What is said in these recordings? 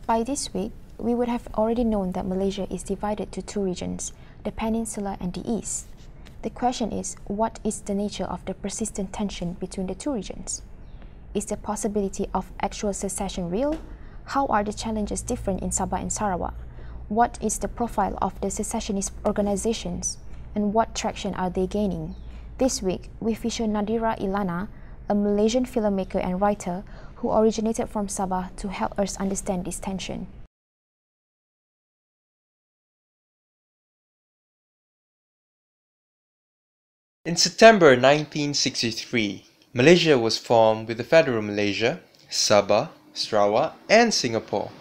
By this week, we would have already known that Malaysia is divided to two regions, the Peninsula and the East. The question is, what is the nature of the persistent tension between the two regions? Is the possibility of actual secession real? How are the challenges different in Sabah and Sarawak? What is the profile of the secessionist organizations? And what traction are they gaining? This week, we feature Nadira Ilana, a Malaysian filmmaker and writer who originated from Sabah, to help us understand this tension. In September 1963, Malaysia was formed with the Federal Malaysia, Sabah, Sarawak, and Singapore.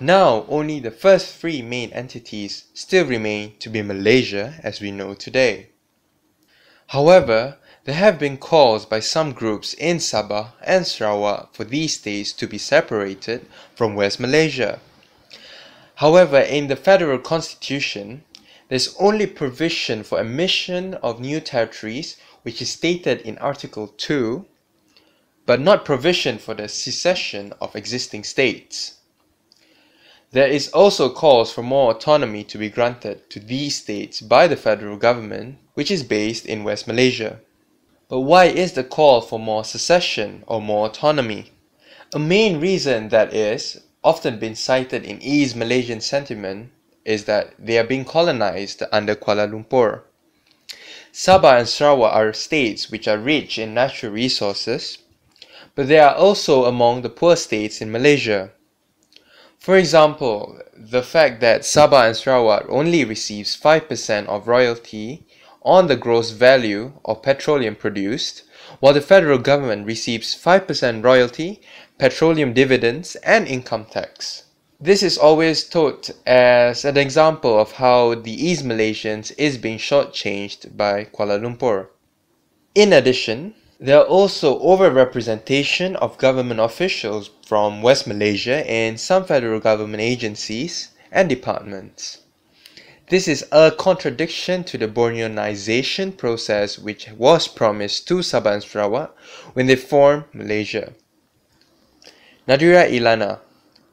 Now, only the first three main entities still remain to be Malaysia as we know today. However, there have been calls by some groups in Sabah and Sarawak for these states to be separated from West Malaysia. However, in the Federal Constitution, there's only provision for admission of new territories, which is stated in Article 2, but not provision for the secession of existing states. There is also calls for more autonomy to be granted to these states by the federal government, which is based in West Malaysia. But why is the call for more secession or more autonomy? A main reason that is often been cited in East Malaysian sentiment is that they are being colonized under Kuala Lumpur. Sabah and Sarawak are states which are rich in natural resources, but they are also among the poor states in Malaysia. For example, the fact that Sabah and Sarawak only receives 5% of royalty on the gross value of petroleum produced, while the federal government receives 5% royalty, petroleum dividends, and income tax. This is always taught as an example of how the East Malaysians is being shortchanged by Kuala Lumpur. In addition, there are also overrepresentation of government officials from West Malaysia in some federal government agencies and departments. This is a contradiction to the Borneoization process which was promised to Sabah and Sarawak when they formed Malaysia. Nadira Ilana,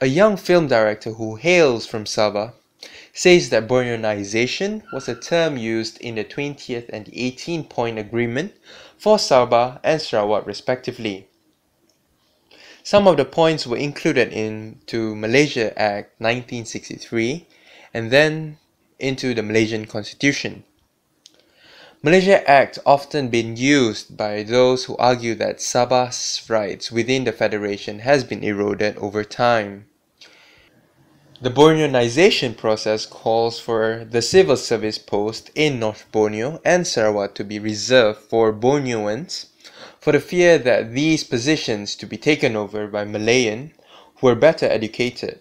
a young film director who hails from Sabah, says that Borneoization was a term used in the 20th and the 18-point agreement for Sabah and Sarawak respectively. Some of the points were included into Malaysia Act 1963 and then into the Malaysian Constitution. Malaysia Act often been used by those who argue that Sabah's rights within the Federation has been eroded over time. The Borneoization process calls for the civil service post in North Borneo and Sarawak to be reserved for Borneoans for the fear that these positions to be taken over by Malayan who were better educated.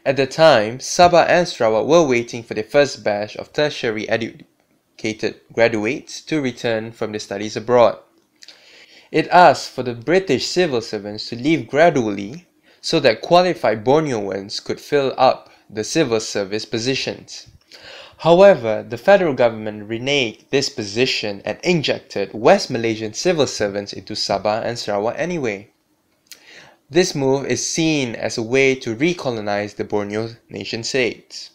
At the time, Sabah and Sarawak were waiting for the first batch of tertiary educated graduates to return from their studies abroad. It asked for the British civil servants to leave gradually so that qualified Borneoans could fill up the civil service positions. However, the federal government reneged this position and injected West Malaysian civil servants into Sabah and Sarawak anyway. This move is seen as a way to recolonize the Borneo nation states.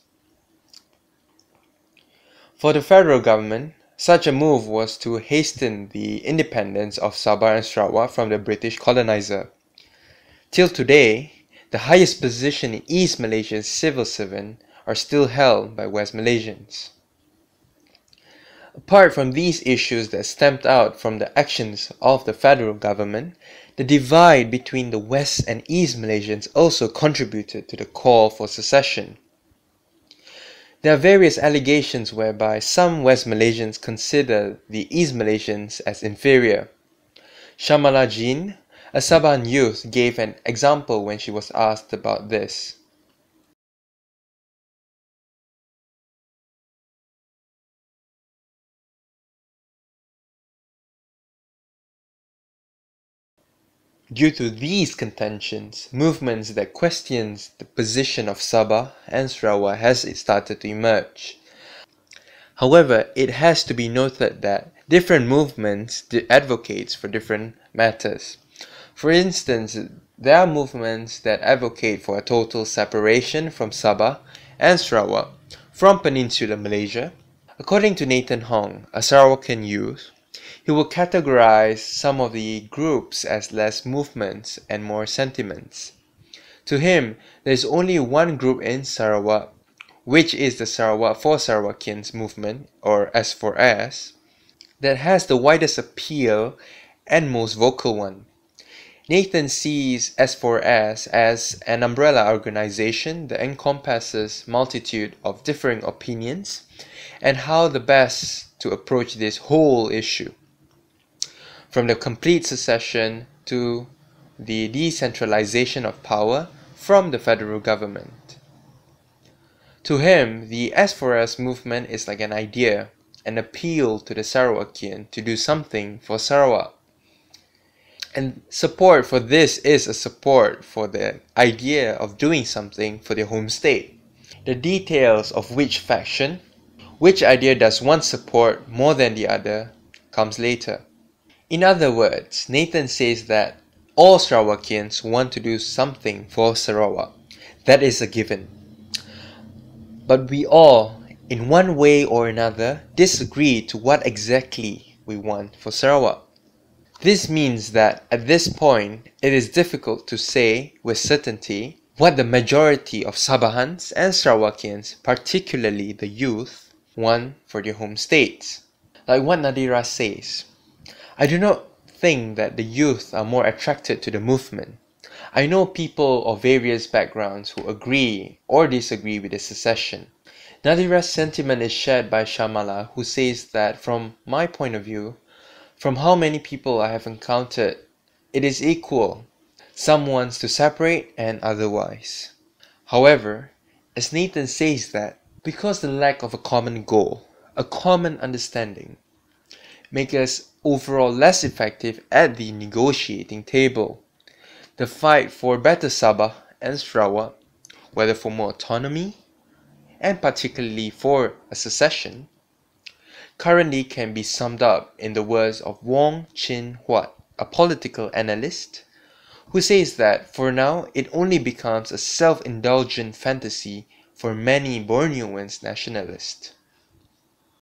For the federal government, such a move was to hasten the independence of Sabah and Sarawak from the British colonizer. Till today, the highest position in East Malaysia's civil servant are still held by West Malaysians. Apart from these issues that stemmed out from the actions of the federal government, the divide between the West and East Malaysians also contributed to the call for secession. There are various allegations whereby some West Malaysians consider the East Malaysians as inferior. Shamala Jean, a Sabahan youth, gave an example when she was asked about this. Due to these contentions, movements that questions the position of Sabah and Sarawak has started to emerge. However, it has to be noted that different movements advocates for different matters. For instance, there are movements that advocate for a total separation from Sabah and Sarawak from Peninsula Malaysia. According to Nathan Hong, a Sarawakian youth, he will categorize some of the groups as less movements and more sentiments. To him, there is only one group in Sarawak, which is the Sarawak for Sarawakians movement, or S4S, that has the widest appeal and most vocal one. Nathan sees S4S as an umbrella organization that encompasses multitude of differing opinions and how the best to approach this whole issue, from the complete secession to the decentralization of power from the federal government. To him, the S4S movement is like an idea, an appeal to the Sarawakian to do something for Sarawak. And support for this is a support for the idea of doing something for their home state. The details of which faction, which idea does one support more than the other, comes later. In other words, Nathan says that all Sarawakians want to do something for Sarawak. That is a given. But we all, in one way or another, disagree to what exactly we want for Sarawak. This means that at this point, it is difficult to say with certainty what the majority of Sabahans and Sarawakians, particularly the youth, want for their home states. Like what Nadira says, I do not think that the youth are more attracted to the movement. I know people of various backgrounds who agree or disagree with the secession. Nadira's sentiment is shared by Shamala, who says that from my point of view, from how many people I have encountered, it is equal. Some wants to separate and otherwise. However, as Nathan says that, because the lack of a common goal, a common understanding, make us overall less effective at the negotiating table, the fight for better Sabah and Sarawak, whether for more autonomy, and particularly for a secession, currently can be summed up in the words of Wong Chin Huat, a political analyst, who says that for now it only becomes a self-indulgent fantasy for many Borneoans nationalists.